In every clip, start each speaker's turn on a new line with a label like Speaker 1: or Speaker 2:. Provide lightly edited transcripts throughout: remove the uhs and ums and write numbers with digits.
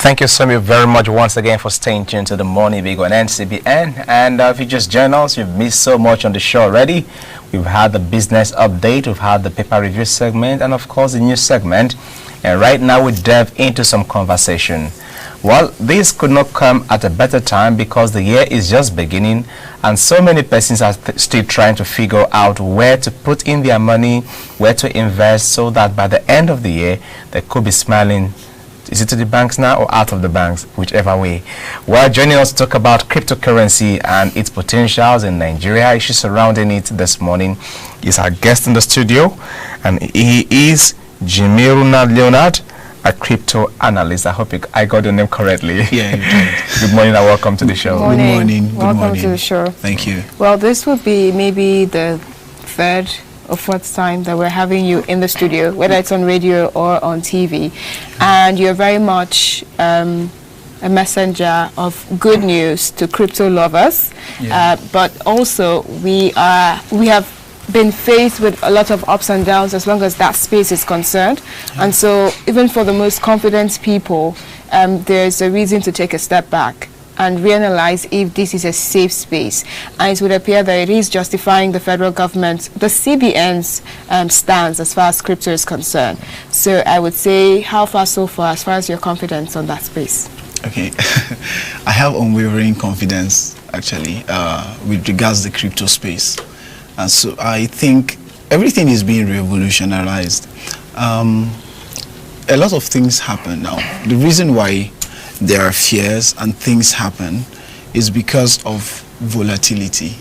Speaker 1: Thank you so very much once again for staying tuned to the Morning Bugle on Ncbn. And if you just joined us, you've missed so much on the show already. We've had the business update, we've had the paper review segment, and of course the news segment. And right now we delve into some conversation. Well, this could not come at a better time because the year is just beginning and so many persons are still trying to figure out where to put in their money, where to invest, so that by the end of the year they could be smiling. Is it to the banks now or out of the banks? Whichever way. Well, joining us to talk about cryptocurrency and its potentials in Nigeria, issues surrounding it this morning, is our guest in the studio, and he is Jimiruna Leonard, a crypto analyst. I hope I got your name correctly.
Speaker 2: Yeah, you did.
Speaker 1: Good morning and welcome to the show.
Speaker 2: Good morning.
Speaker 3: Welcome to the show.
Speaker 2: Thank you.
Speaker 3: Well, this would be maybe the third or fourth time that we're having you in the studio, whether it's on radio or on TV, and you're very much a messenger of good news to crypto lovers. Yeah. But also we have been faced with a lot of ups and downs as long as that space is concerned. Yeah. And so even for the most confident people, there's a reason to take a step back and reanalyze if this is a safe space. And it would appear that it is justifying the federal government, the CBN's stance as far as crypto is concerned. So I would say, how far so far as far as your confidence on that space?
Speaker 2: Okay. I have unwavering confidence, actually, with regards to the crypto space. And so I think everything is being revolutionized. A lot of things happen now. The reason why there are fears and things happen is because of volatility.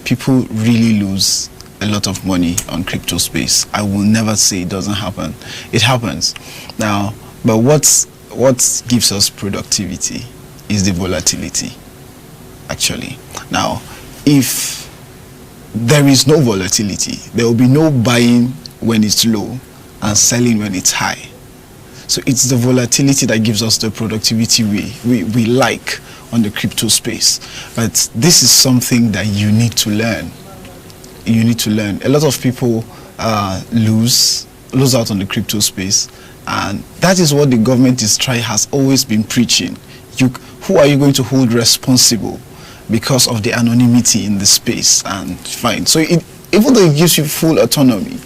Speaker 2: People really lose a lot of money on crypto space. I will never say it doesn't happen. It happens. Now, but what gives us productivity is the volatility, actually. Now, if there is no volatility, there will be no buying when it's low and selling when it's high. So it's the volatility that gives us the productivity we like on the crypto space. But this is something that you need to learn. You need to learn. A lot of people lose out on the crypto space, and that is what the government has always been preaching. Who are you going to hold responsible because of the anonymity in the space? And fine. So even though it gives you full autonomy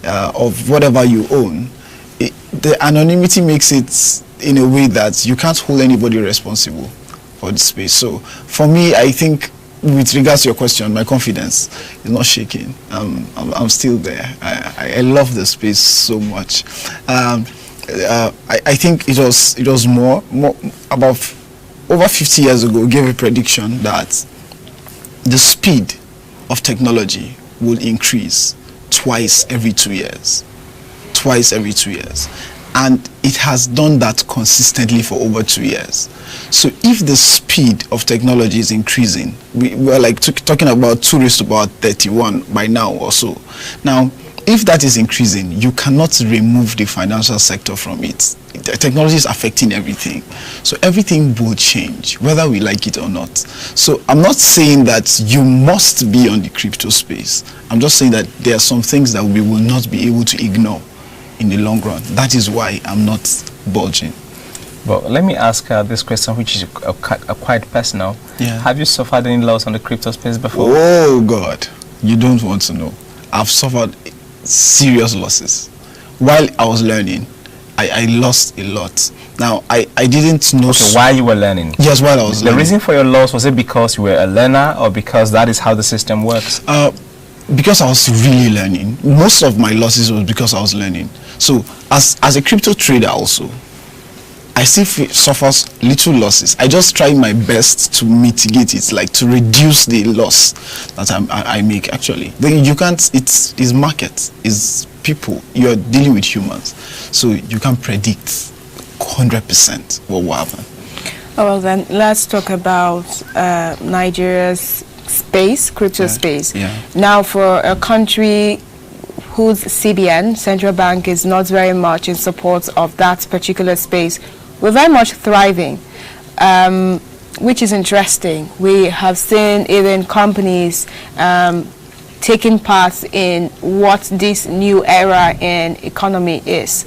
Speaker 2: of whatever you own, the anonymity makes it in a way that you can't hold anybody responsible for the space. So for me, I think with regards to your question, my confidence is not shaking. I'm still there. I love the space so much. I think it was more about over 50 years ago, gave a prediction that the speed of technology will increase twice every 2 years. Twice every 2 years, and it has done that consistently for over 2 years. So if the speed of technology is increasing, we're like talking about 2 raised to about 31 by now or so. Now, if that is increasing, you cannot remove the financial sector from it. The technology is affecting everything, so everything will change whether we like it or not. So I'm not saying that you must be on the crypto space. I'm just saying that there are some things that we will not be able to ignore in the long run. That is why I'm not bulging.
Speaker 1: Well, let me ask this question, which is quite personal.
Speaker 2: Yeah.
Speaker 1: Have you suffered any loss on the crypto space before?
Speaker 2: Oh God, you don't want to know. I've suffered serious losses. While I was learning, I lost a lot. Now, I didn't know.
Speaker 1: Okay, while you were learning?
Speaker 2: Yes, while I was learning.
Speaker 1: The reason for your loss, was it because you were a learner or because that is how the system works?
Speaker 2: Because I was really learning. Most of my losses was because I was learning. So as a crypto trader also, I still suffer little losses. I just try my best to mitigate it, like to reduce the loss that I make actually. Then you can't, it's market, it's people, you're dealing with humans. So you can't predict 100% what will happen.
Speaker 3: Oh, well then, let's talk about Nigeria's space, crypto space.
Speaker 2: Yeah.
Speaker 3: Now, for a country whose CBN, central bank, is not very much in support of that particular space, we're very much thriving, which is interesting. We have seen even companies taking part in what this new era in economy is.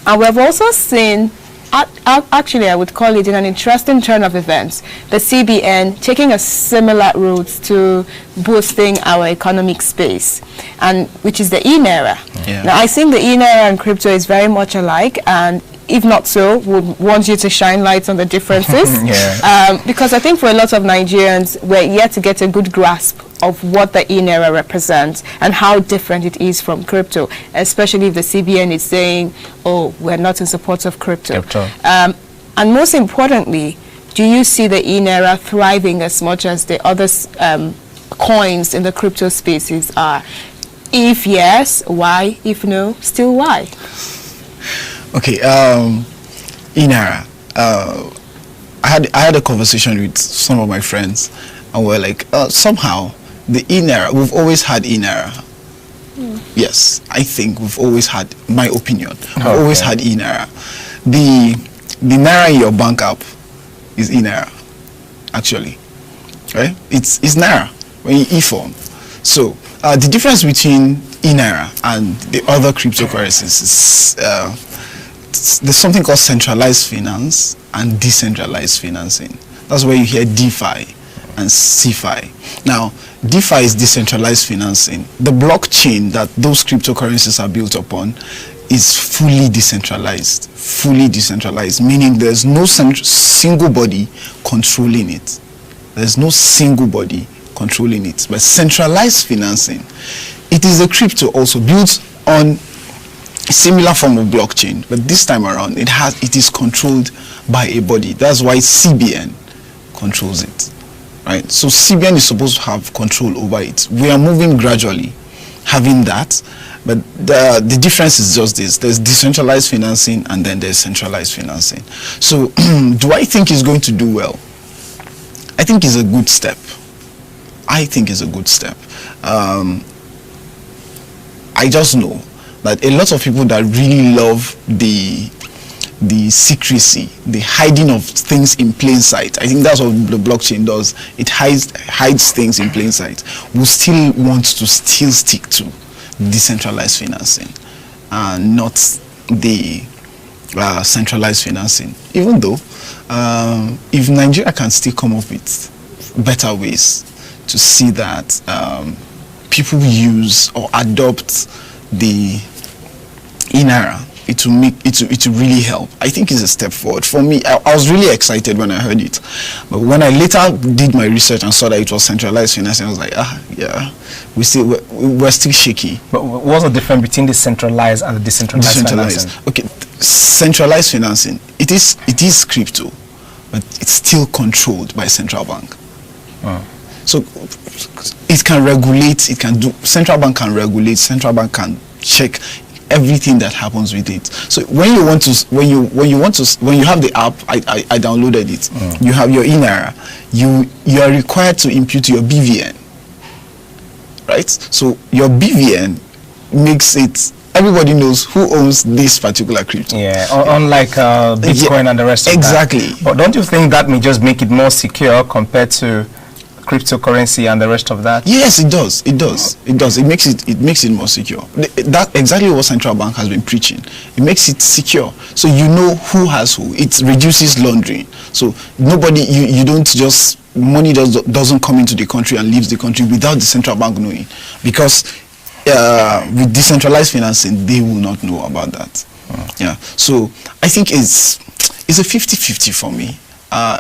Speaker 3: And we've also seen actually, I would call it in an interesting turn of events. The CBN taking a similar route to boosting our economic space, and which is the Inera.
Speaker 2: Yeah.
Speaker 3: Now, I think the Inera and crypto is very much alike, and if not so, would want you to shine lights on the differences. Because I think for a lot of Nigerians, we're yet to get a good grasp of what the Inera represents and how different it is from crypto, especially if the CBN is saying, oh, we're not in support of crypto. And most importantly, do you see the Inera thriving as much as the other coins in the crypto spaces are? If yes, why? If no, still why?
Speaker 2: Okay, Inera. I had a conversation with some of my friends, and we're like, somehow the Inera, we've always had Inera. Yes, I think we've always had, my opinion, we've always had Inera. The Naira in your bank app is Inera, actually, right? It's Naira when you e-form. So the difference between Inera and the other cryptocurrencies is there's something called centralized finance and decentralized financing. That's where you hear DeFi and CeFi. Now, DeFi is decentralized financing. The blockchain that those cryptocurrencies are built upon is fully decentralized, meaning there's no single body controlling it. There's no single body controlling it. But centralized financing, it is a crypto also built on a similar form of blockchain, but this time around it is controlled by a body. That's why CBN controls it, right? So CBN is supposed to have control over it. We are moving gradually having that, but the difference is just this: there's decentralized financing and then there's centralized financing. So do I think it's going to do well? I think it's a good step. I just know that a lot of people that really love the secrecy, the hiding of things in plain sight, I think that's what the blockchain does. It hides things in plain sight. We still want to stick to decentralized financing and not the centralized financing. Even though if Nigeria can still come up with better ways to see that people use or adopt the Inera, it will really help. I think it's a step forward. For me, I was really excited when I heard it. But when I later did my research and saw that it was centralized financing, I was like, yeah, we're still shaky.
Speaker 1: But what's the difference between the centralized and the decentralized financing?
Speaker 2: Okay, centralized financing, it is crypto, but it's still controlled by a central bank. So it can regulate, central bank can regulate, central bank can check everything that happens with it. So when you have the app, I downloaded it. You have your Inera. You are required to impute your BVN, right? So your BVN makes it, everybody knows who owns this particular crypto.
Speaker 1: Yeah, unlike Bitcoin and the rest of
Speaker 2: exactly.
Speaker 1: that. Exactly. But don't you think that may just make it more secure compared to cryptocurrency and the rest of that?
Speaker 2: Yes, it does. It makes it more secure. That's exactly what central bank has been preaching. It makes it secure, so you know who has who. It reduces laundering. So nobody, you don't just, money doesn't come into the country and leaves the country without the central bank knowing, because with decentralized financing, they will not know about that. Yeah. So I think it's a 50-50 for me.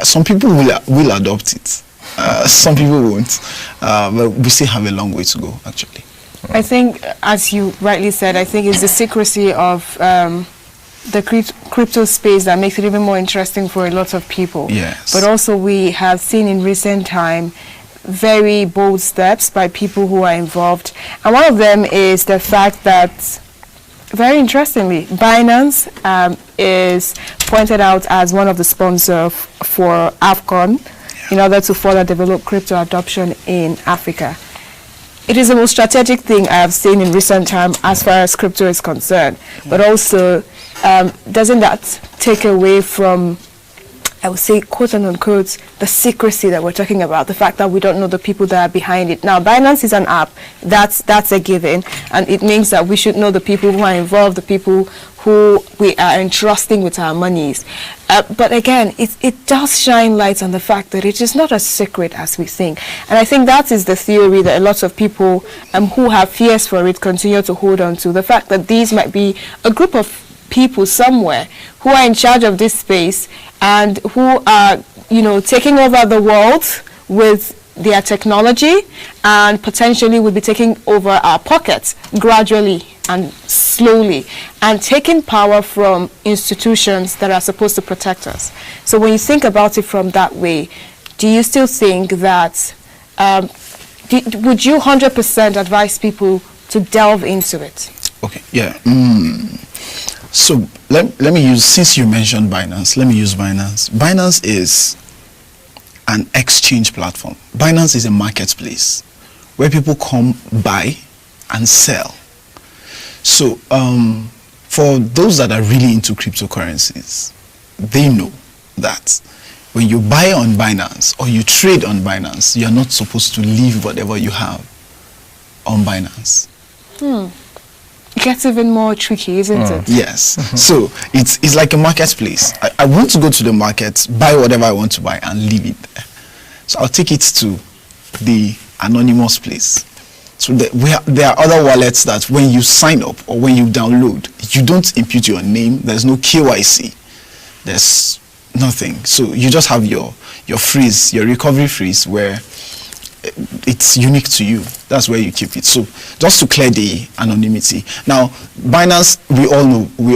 Speaker 2: Some people will adopt it. Some people won't, but we still have a long way to go, actually.
Speaker 3: I think, as you rightly said, I think it's the secrecy of the crypto space that makes it even more interesting for a lot of people.
Speaker 2: Yes.
Speaker 3: But also we have seen in recent time very bold steps by people who are involved. And one of them is the fact that, very interestingly, Binance is pointed out as one of the sponsors for AFCON, in order to further develop crypto adoption in Africa. It is the most strategic thing I have seen in recent time as far as crypto is concerned. But also, doesn't that take away from, I would say, quote unquote, the secrecy that we're talking about, the fact that we don't know the people that are behind it. Now, Binance is an app, that's a given, and it means that we should know the people who are involved, the people who we are entrusting with our monies. But again, it does shine light on the fact that it is not as secret as we think. And I think that is the theory that a lot of people who have fears for it continue to hold on to. The fact that these might be a group of people somewhere who are in charge of this space and who are, taking over the world with their technology, and potentially will be taking over our pockets gradually and slowly, and taking power from institutions that are supposed to protect us. So when you think about it from that way, do you still think that, would you 100% advise people to delve into it?
Speaker 2: Okay, yeah. So let me use, since you mentioned Binance, let me use Binance. Binance is an exchange platform. Binance is a marketplace where people come buy and sell. So for those that are really into cryptocurrencies, they know that when you buy on Binance or you trade on Binance, you are not supposed to leave whatever you have on Binance.
Speaker 3: It gets even more tricky, isn't it?
Speaker 2: Yes. So it's like a marketplace. I want to go to the market, buy whatever I want to buy, and leave it there. So I'll take it to the anonymous place. So there are other wallets that when you sign up or when you download, you don't impute your name. There's no KYC. There's nothing. So you just have your freeze, your recovery freeze, where it's unique to you. That's where you keep it. So just to clear the anonymity. Now, Binance, we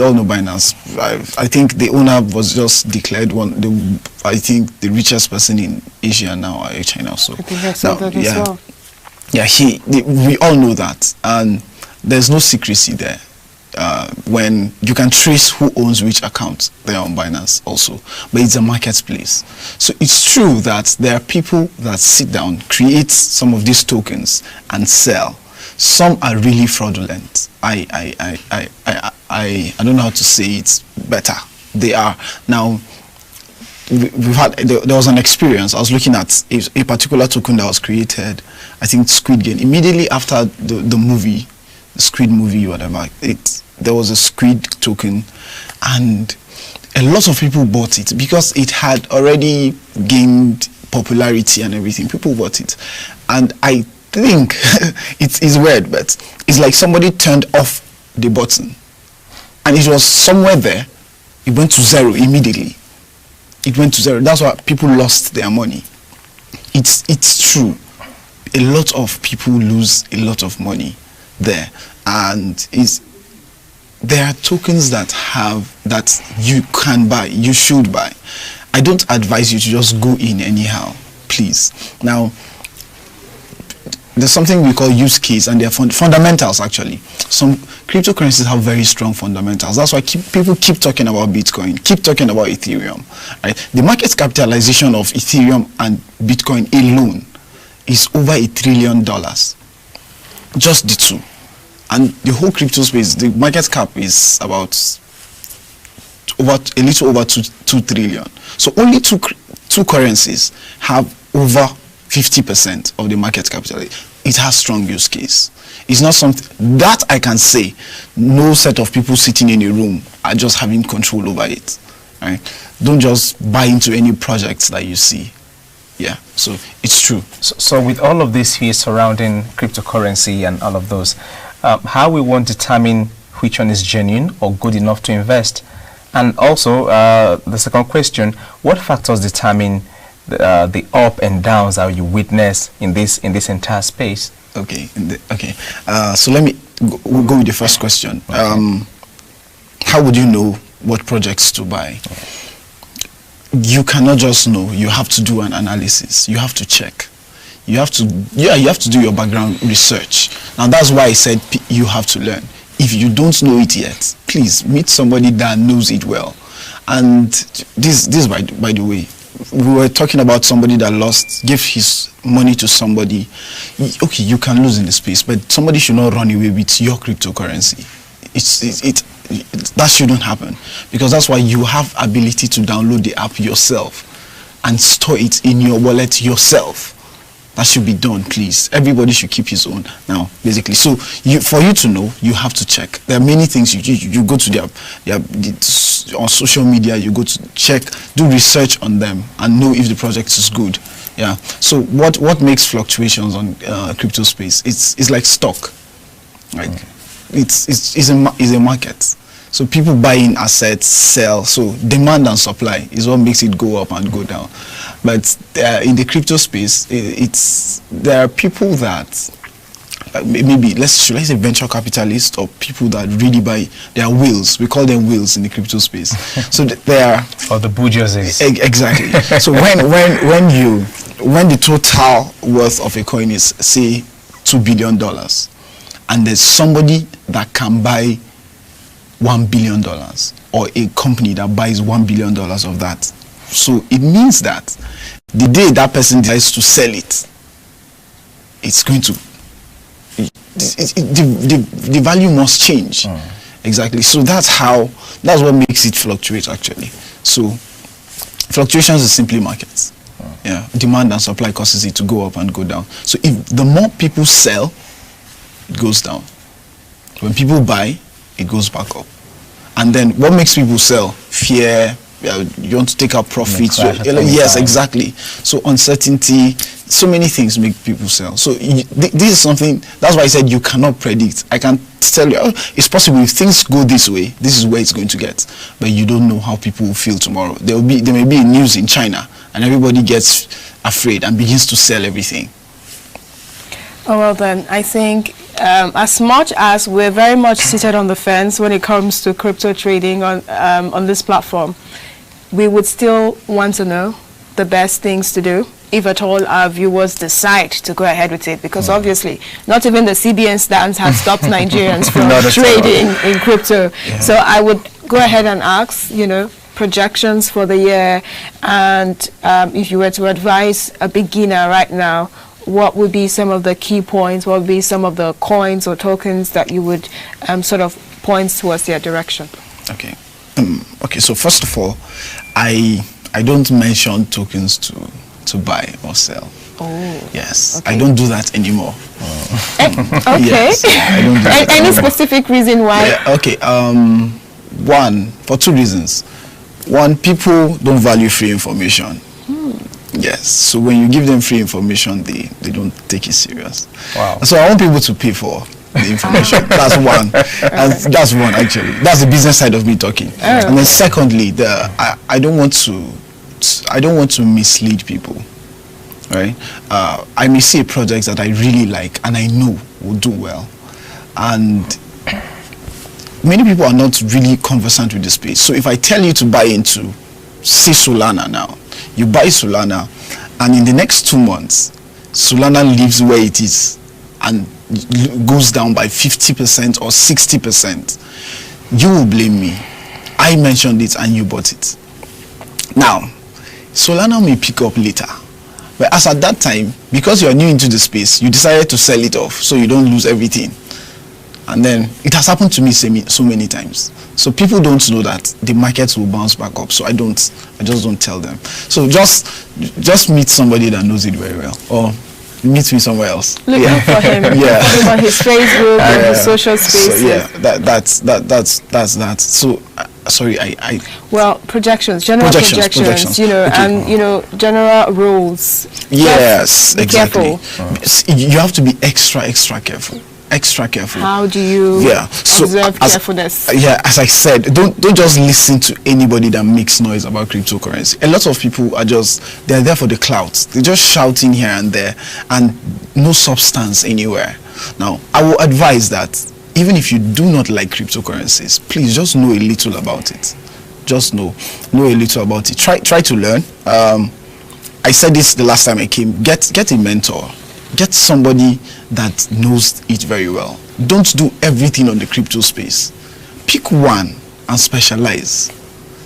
Speaker 2: all know Binance. I think the owner was just declared I think the richest person in Asia now, or China. So
Speaker 3: I think I saw that as well.
Speaker 2: Yeah, we all know that, and there's no secrecy there. When you can trace who owns which account there on Binance also, but it's a marketplace. So it's true that there are people that sit down, create some of these tokens and sell. Some are really fraudulent. I don't know how to say it better. They are. Now, there was an experience. I was looking at a particular token that was created, I think Squid Game, immediately after the movie, the Squid movie, whatever. There was a Squid token, and a lot of people bought it because it had already gained popularity and everything. People bought it, and I think it's weird, but it's like somebody turned off the button, and it was somewhere there. It went to zero immediately. It went to zero. That's why people lost their money. It's true. A lot of people lose a lot of money there, and there are tokens that you can buy, you should buy. I don't advise you to just go in anyhow, please. Now, there's something we call use case, and they're fundamentals actually. Some cryptocurrencies have very strong fundamentals. That's why people keep talking about Bitcoin, keep talking about Ethereum. Right? The market capitalization of Ethereum and Bitcoin alone is over $1 trillion. Just the two. And the whole crypto space, the market cap is about a little over 2 trillion. So only two currencies have over 50% of the market capital. It has strong use case. It's not something that I can say no set of people sitting in a room are just having control over it. Right? Don't just buy into any projects that you see. Yeah, so it's true.
Speaker 1: So with all of this fears surrounding cryptocurrency and all of those, how we won't determine which one is genuine or good enough to invest? And also, the second question, what factors determine the up and downs that you witness in this entire space?
Speaker 2: Okay, so let me we'll go with the first question. Okay. How would you know what projects to buy? You cannot just know. You have to do an analysis. You have to check. You have to do your background research. Now that's why I said you have to learn. If you don't know it yet, please meet somebody that knows it well. And this by the way, we were talking about somebody that gave his money to somebody. Okay, you can lose in the space, but somebody should not run away with your cryptocurrency. That shouldn't happen, because that's why you have ability to download the app yourself and store it in your wallet yourself. That should be done, please. Everybody should keep his own now, basically. So for you to know, you have to check. There are many things you go to their on social media, you go to check, do research on them and know if the project is good. Yeah. So what makes fluctuations on crypto space? It's like stock. Like it's a market. So people buy in assets, sell. So demand and supply is what makes it go up and go down. But in the crypto space, there are people that maybe should I say venture capitalists or people that really buy. They are whales. We call them whales in the crypto space. So they are
Speaker 1: or the bourgeoisies.
Speaker 2: Exactly. So when the total worth of a coin is say $2 billion, and there's somebody that can buy $1 billion, or a company that buys $1 billion of that. So it means that the day that person decides to sell it, it's going to, the value must change. Exactly. So that's what makes it fluctuate actually. So fluctuations is simply markets. Yeah, demand and supply causes it to go up and go down. So if the more people sell, it goes down. When people buy, it goes back up. And then what makes people sell? Fear. You want to take out profits. Yes, exactly. So uncertainty, so many things make people sell. So this is something, that's why I said you cannot predict. I can tell you, it's possible if things go this way, this is where it's going to get. But you don't know how people will feel tomorrow. There may be news in China and everybody gets afraid and begins to sell everything.
Speaker 3: Oh, well then, I think as much as we're very much seated on the fence when it comes to crypto trading on this platform, we would still want to know the best things to do, if at all our viewers decide to go ahead with it, because obviously not even the CBN stance has stopped Nigerians from trading in crypto. Yeah. So I would go ahead and ask, projections for the year, and if you were to advise a beginner right now, what would be some of the key points, what would be some of the coins or tokens that you would sort of point towards their direction?
Speaker 2: Okay. Okay, so first of all, I don't mention tokens to buy or sell.
Speaker 3: Oh.
Speaker 2: Yes.
Speaker 3: Okay.
Speaker 2: I don't do that anymore.
Speaker 3: Okay.
Speaker 2: Yes, I don't do that
Speaker 3: Any
Speaker 2: anymore.
Speaker 3: specific reason why?
Speaker 2: Yeah, okay. One, for two reasons. One, people don't value free information. Yes. So when you give them free information, they don't take it serious.
Speaker 1: Wow.
Speaker 2: So I want people to pay for the information. That's one. And that's one actually. That's the business side of me talking. And then secondly, I don't want to mislead people. Right? I may see a project that I really like and I know will do well, and many people are not really conversant with the space. So if I tell you to buy into, say, Solana now, you buy Solana, and in the next 2 months, Solana leaves where it is and goes down by 50% or 60%, you will blame me. I mentioned it and you bought it. Now, Solana may pick up later, but as at that time, because you are new into the space, you decided to sell it off so you don't lose everything. And then it has happened to me so many times. So people don't know that the markets will bounce back up. So I just don't tell them. So just meet somebody that knows it very well, or meet me somewhere else.
Speaker 3: Look for him.
Speaker 2: Yeah.
Speaker 3: On his Facebook and his social spaces.
Speaker 2: So yeah, that's that. So sorry,
Speaker 3: well, projections, general projections. Okay. And general rules.
Speaker 2: Yes,
Speaker 3: be
Speaker 2: exactly.
Speaker 3: Careful.
Speaker 2: You have to be extra careful. Extra careful.
Speaker 3: How do you observe carefulness?
Speaker 2: As I said, don't just listen to anybody that makes noise about cryptocurrency. A lot of people are they're there for the clout. They're just shouting here and there and no substance anywhere. Now, I will advise that even if you do not like cryptocurrencies, please just know a little about it. Just know a little about it. Try to learn. I said this the last time I came. Get a mentor. Get somebody that knows it very well. Don't do everything on the crypto space. Pick one and specialize.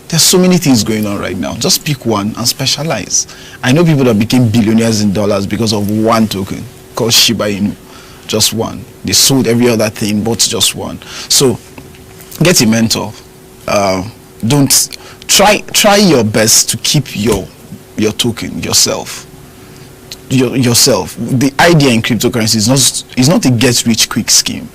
Speaker 2: There's so many things going on right now. Just pick one and specialize. I know people that became billionaires in dollars because of one token called Shiba Inu. Just one. They sold every other thing, bought just one. So get a mentor. Don't try your best to keep your token yourself. yourself, the idea in cryptocurrency is not a get rich quick scheme.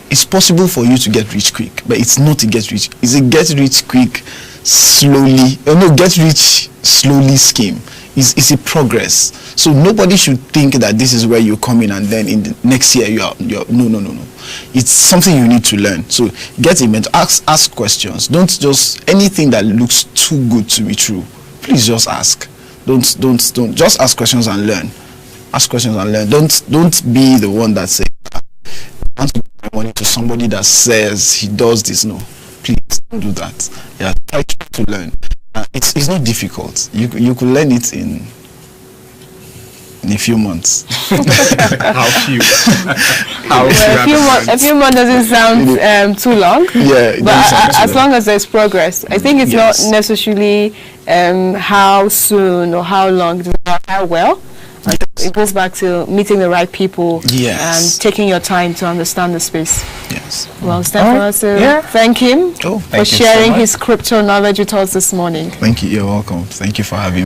Speaker 2: It's possible for you to get rich quick, but it's not a get rich. It's a get rich quick slowly. Get rich slowly scheme. It's a progress. So nobody should think that this is where you come in and then in the next year you're no. It's something you need to learn. So get a mentor, ask questions. Don't just anything that looks too good to be true. Please just ask. Don't just ask questions and learn. Ask questions and learn. Don't be the one that says I want to give my money to somebody that says he does this. No, please don't do that. Yeah, try to learn. It's not difficult. You could learn it in a few months.
Speaker 1: How few?
Speaker 3: A few months doesn't sound too long.
Speaker 2: Yeah,
Speaker 3: but as long as there's progress, I think it's not necessarily how soon or how long, how well. It goes back to meeting the right people and taking your time to understand the space.
Speaker 2: Yes.
Speaker 3: Well, it's time for us to thank him for sharing his crypto knowledge with us this morning.
Speaker 2: Thank you. You're welcome. Thank you for having me.